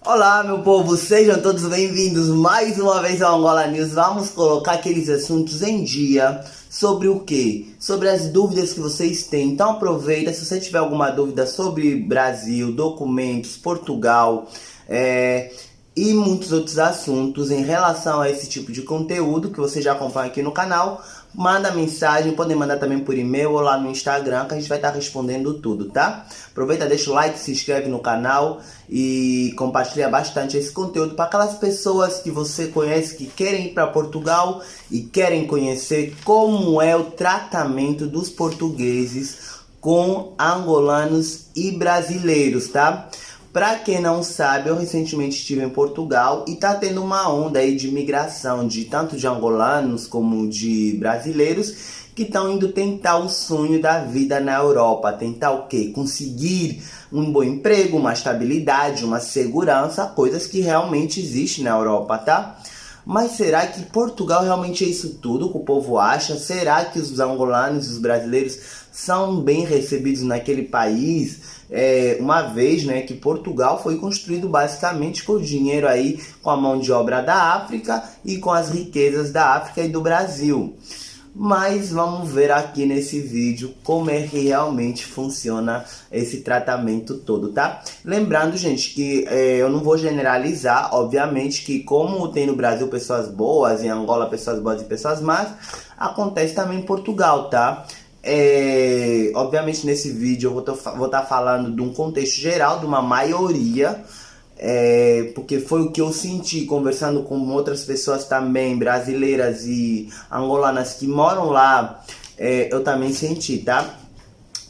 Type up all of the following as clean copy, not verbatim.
Olá, meu povo, sejam todos bem-vindos mais uma vez ao Angola News. Vamos colocar aqueles assuntos em dia sobre o quê? Sobre as dúvidas que vocês têm. Então aproveita, se você tiver alguma dúvida sobre Brasil, documentos, Portugal, e muitos outros assuntos em relação a esse tipo de conteúdo que você já acompanha aqui no canal, manda mensagem, podem mandar também por e-mail ou lá no Instagram, que a gente vai estar respondendo tudo, tá? Aproveita, deixa o like, se inscreve no canal e compartilha bastante esse conteúdo para aquelas pessoas que você conhece que querem ir para Portugal e querem conhecer como é o tratamento dos portugueses com angolanos e brasileiros, tá? Pra quem não sabe, eu recentemente estive em Portugal e tá tendo uma onda aí de migração, de tanto de angolanos como de brasileiros que estão indo tentar o sonho da vida na Europa. Tentar o quê? Conseguir um bom emprego, uma estabilidade, uma segurança, coisas que realmente existem na Europa, tá? Mas será que Portugal realmente é isso tudo que o povo acha? Será que os angolanos e os brasileiros são bem recebidos naquele país? Uma vez, né, que Portugal foi construído basicamente com o dinheiro aí, com a mão de obra da África e com as riquezas da África e do Brasil. Mas vamos ver aqui nesse vídeo como é que realmente funciona esse tratamento todo, tá? Lembrando, gente, que eu não vou generalizar, obviamente que como tem no Brasil pessoas boas, em Angola pessoas boas e pessoas más, acontece também em Portugal, tá? Obviamente nesse vídeo eu vou estar falando de um contexto geral, de uma maioria, porque foi o que eu senti conversando com outras pessoas também, brasileiras e angolanas que moram lá, eu também senti, tá?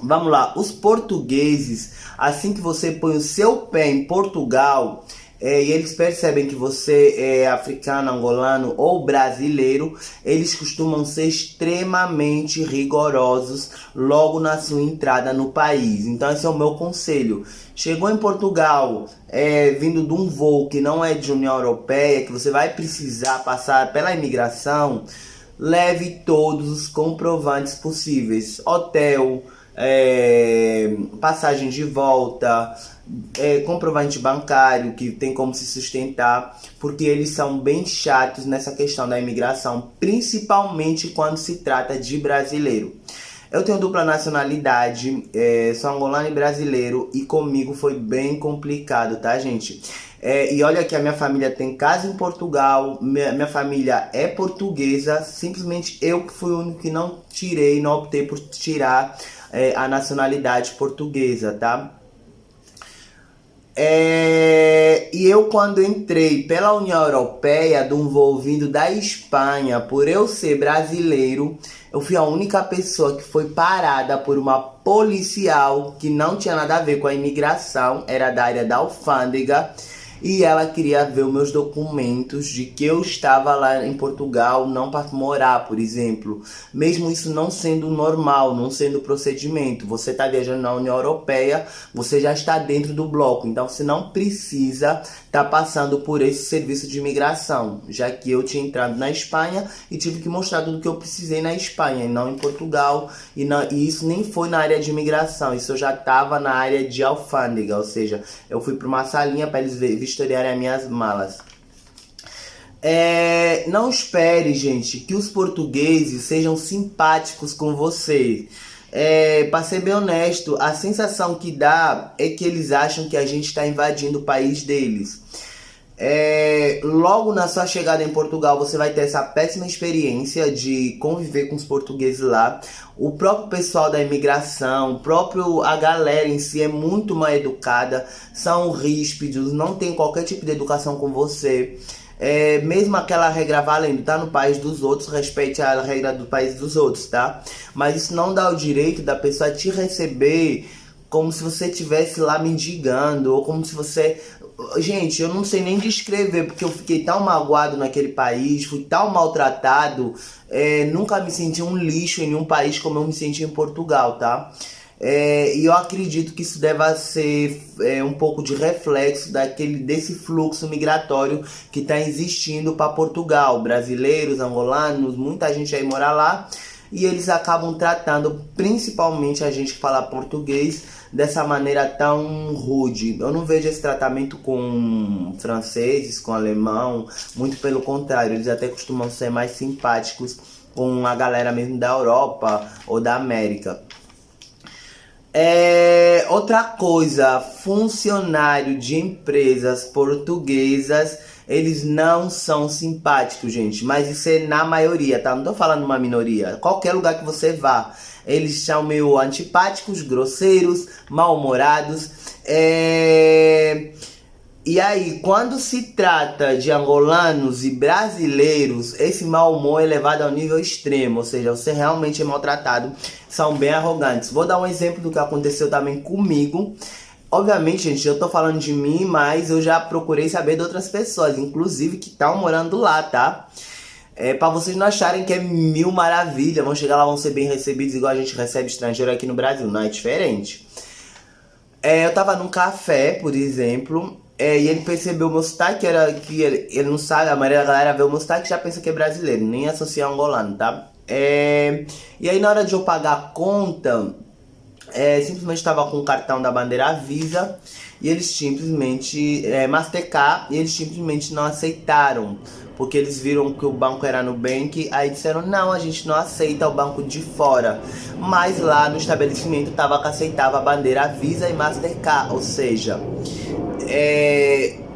Vamos lá, os portugueses, assim que você põe o seu pé em Portugal, e eles percebem que você é africano, angolano ou brasileiro, eles costumam ser extremamente rigorosos logo na sua entrada no país. Então esse é o meu conselho. Chegou em Portugal, vindo de um voo que não é de União Europeia, que você vai precisar passar pela imigração, leve todos os comprovantes possíveis. Hotel, passagem de volta, comprovante bancário que tem como se sustentar, porque eles são bem chatos nessa questão da imigração, principalmente quando se trata de brasileiro. Eu tenho dupla nacionalidade, sou angolano e brasileiro, e comigo foi bem complicado, tá, gente? E olha que a minha família tem casa em Portugal, minha família é portuguesa, simplesmente eu que fui o único que não optei por tirar a nacionalidade portuguesa, tá? E eu, quando entrei pela União Europeia, de um voo vindo da Espanha, por eu ser brasileiro, eu fui a única pessoa que foi parada por uma policial que não tinha nada a ver com a imigração, era da área da alfândega, e ela queria ver os meus documentos de que eu estava lá em Portugal, não para morar, por exemplo. Mesmo isso não sendo normal, não sendo procedimento. Você está viajando na União Europeia, você já está dentro do bloco. Então você não precisa estar passando por esse serviço de imigração. Já que eu tinha entrado na Espanha e tive que mostrar tudo que eu precisei na Espanha, e não em Portugal. E isso nem foi na área de imigração, isso eu já estava na área de alfândega. Ou seja, eu fui para uma salinha para eles vistoriarem as minhas malas. Não espere, gente, que os portugueses sejam simpáticos com você. Para ser bem honesto, a sensação que dá é que eles acham que a gente está invadindo o país deles. Logo na sua chegada em Portugal, você vai ter essa péssima experiência de conviver com os portugueses lá. O próprio pessoal da imigração, a galera em si é muito mal educada, são ríspidos, não tem qualquer tipo de educação com você. Mesmo aquela regra valendo, tá no país dos outros, respeite a regra do país dos outros, tá? Mas isso não dá o direito da pessoa te receber como se você estivesse lá mendigando, ou como se você... Gente, eu não sei nem descrever, porque eu fiquei tão magoado naquele país, fui tão maltratado, nunca me senti um lixo em nenhum país como eu me senti em Portugal, tá? E eu acredito que isso deva ser um pouco de reflexo desse fluxo migratório que está existindo para Portugal. Brasileiros, angolanos, muita gente aí mora lá. e eles acabam tratando principalmente a gente que fala português dessa maneira tão rude. Eu não vejo esse tratamento com franceses, com alemão, muito pelo contrário, eles até costumam ser mais simpáticos com a galera mesmo da Europa ou da América. Outra coisa, funcionário de empresas portuguesas, eles não são simpáticos, gente, mas isso é na maioria, tá? Não tô falando uma minoria, qualquer lugar que você vá, eles são meio antipáticos, grosseiros, mal-humorados, E aí, quando se trata de angolanos e brasileiros, esse mau humor é levado ao nível extremo, ou seja, você realmente é maltratado, são bem arrogantes. Vou dar um exemplo do que aconteceu também comigo. Obviamente, gente, eu tô falando de mim, mas eu já procurei saber de outras pessoas, inclusive que estão morando lá, tá? Pra vocês não acharem que é mil maravilha, vão chegar lá, vão ser bem recebidos igual a gente recebe estrangeiro aqui no Brasil, não é diferente. Eu tava num café, por exemplo, e ele percebeu o meu sotaque, que ele não sabe, a maioria da galera vê o meu sotaque e já pensa que é brasileiro, nem associa angolano, tá? E aí na hora de eu pagar a conta, simplesmente tava com o cartão da bandeira Visa, e eles simplesmente, Mastercard, e eles simplesmente não aceitaram, porque eles viram que o banco era Nubank, aí disseram, não, a gente não aceita o banco de fora. Mas lá no estabelecimento tava que aceitava a bandeira Visa e Mastercard, ou seja,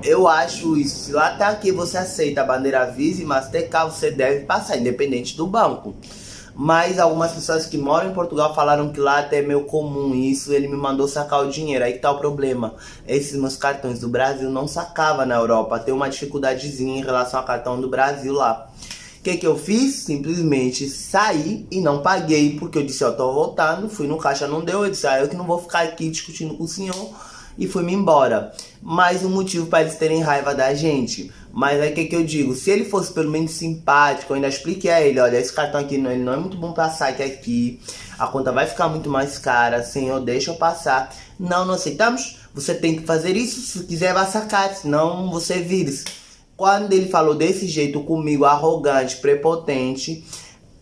eu acho isso, se lá tá que você aceita a bandeira Visa e Mastercard, você deve passar, independente do banco. Mas algumas pessoas que moram em Portugal falaram que lá até é meio comum isso, ele me mandou sacar o dinheiro. Aí que tá o problema, esses meus cartões do Brasil não sacava na Europa, tem uma dificuldadezinha em relação ao cartão do Brasil lá. O que eu fiz? Simplesmente saí e não paguei, porque eu disse, eu tô voltando, fui no caixa, não deu, eu disse, eu que não vou ficar aqui discutindo com o senhor, e fui-me embora. Mais um motivo para eles terem raiva da gente. Mas aí o que eu digo? Se ele fosse pelo menos simpático, eu ainda expliquei a ele, olha, esse cartão aqui ele não é muito bom para saque aqui, a conta vai ficar muito mais cara, senhor, deixa eu passar. Não aceitamos, você tem que fazer isso, se quiser vai sacar, senão você vira-se. Quando ele falou desse jeito comigo, arrogante, prepotente,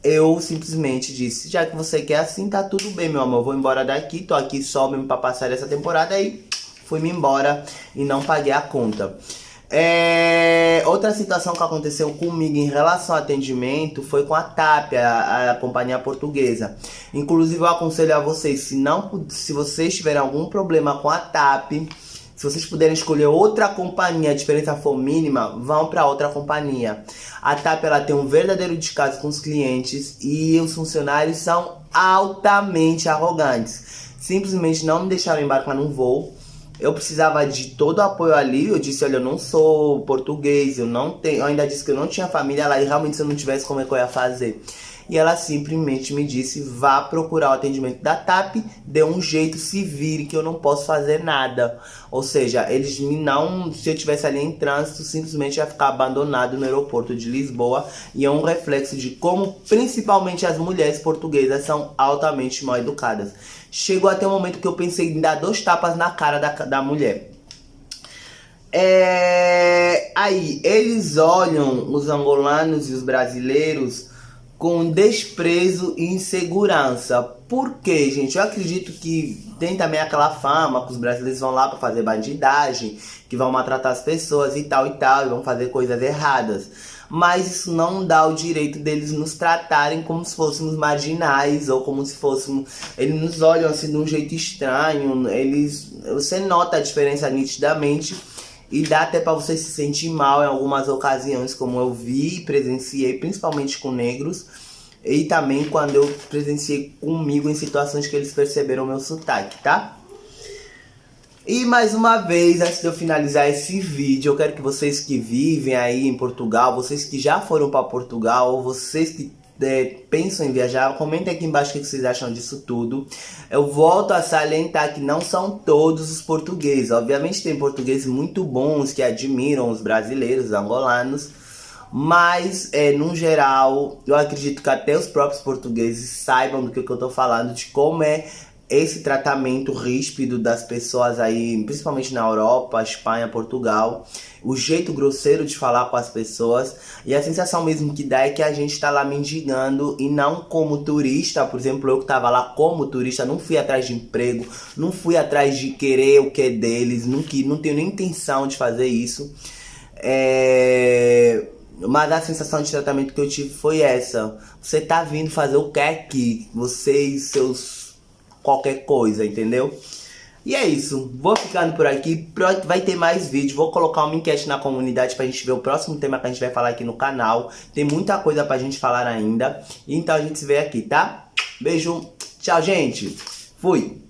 eu simplesmente disse, já que você quer assim, tá tudo bem, meu amor, eu vou embora daqui, tô aqui só mesmo pra passar essa temporada, aí fui-me embora e não paguei a conta. Outra situação que aconteceu comigo em relação ao atendimento foi com a TAP, a companhia portuguesa. Inclusive eu aconselho a vocês, se vocês tiverem algum problema com a TAP, se vocês puderem escolher outra companhia, a diferença for mínima, vão para outra companhia. A TAP ela tem um verdadeiro descaso com os clientes e os funcionários são altamente arrogantes. Simplesmente não me deixaram embarcar num voo. Eu precisava de todo o apoio ali, eu disse, olha, eu não sou português, eu ainda disse que eu não tinha família lá e realmente se eu não tivesse, como é que eu ia fazer? E ela simplesmente me disse, vá procurar o atendimento da TAP, dê um jeito, se vire que eu não posso fazer nada. Ou seja, se eu tivesse ali em trânsito, simplesmente ia ficar abandonado no aeroporto de Lisboa. E é um reflexo de como principalmente as mulheres portuguesas são altamente mal educadas. Chegou até o momento que eu pensei em dar 2 tapas na cara da mulher. Aí, eles olham os angolanos e os brasileiros com desprezo e insegurança. Por quê, gente? Eu acredito que tem também aquela fama que os brasileiros vão lá para fazer bandidagem, que vão maltratar as pessoas e tal, e vão fazer coisas erradas. Mas isso não dá o direito deles nos tratarem como se fôssemos marginais ou como se fôssemos... Eles nos olham assim de um jeito estranho, você nota a diferença nitidamente e dá até pra você se sentir mal em algumas ocasiões, como eu vi e presenciei, principalmente com negros, e também quando eu presenciei comigo em situações que eles perceberam o meu sotaque, tá? E mais uma vez, antes de eu finalizar esse vídeo, eu quero que vocês que vivem aí em Portugal, vocês que já foram para Portugal, ou vocês que pensam em viajar, comentem aqui embaixo o que vocês acham disso tudo. Eu volto a salientar que não são todos os portugueses. Obviamente tem portugueses muito bons que admiram os brasileiros, os angolanos, mas no geral, eu acredito que até os próprios portugueses saibam do que eu tô falando, de como é esse tratamento ríspido das pessoas aí, principalmente na Europa, Espanha, Portugal, o jeito grosseiro de falar com as pessoas, e a sensação mesmo que dá é que a gente tá lá mendigando e não como turista. Por exemplo, eu que tava lá como turista, não fui atrás de emprego, não fui atrás de querer o que é deles, não tenho nem intenção de fazer isso. Mas a sensação de tratamento que eu tive foi essa: você tá vindo fazer o que aqui? Você e seus qualquer coisa, entendeu? E é isso, vou ficando por aqui. Vai ter mais vídeo, vou colocar uma enquete na comunidade pra gente ver o próximo tema que a gente vai falar aqui no canal. Tem muita coisa pra gente falar ainda, então a gente se vê aqui, tá? Beijo, tchau, gente, fui!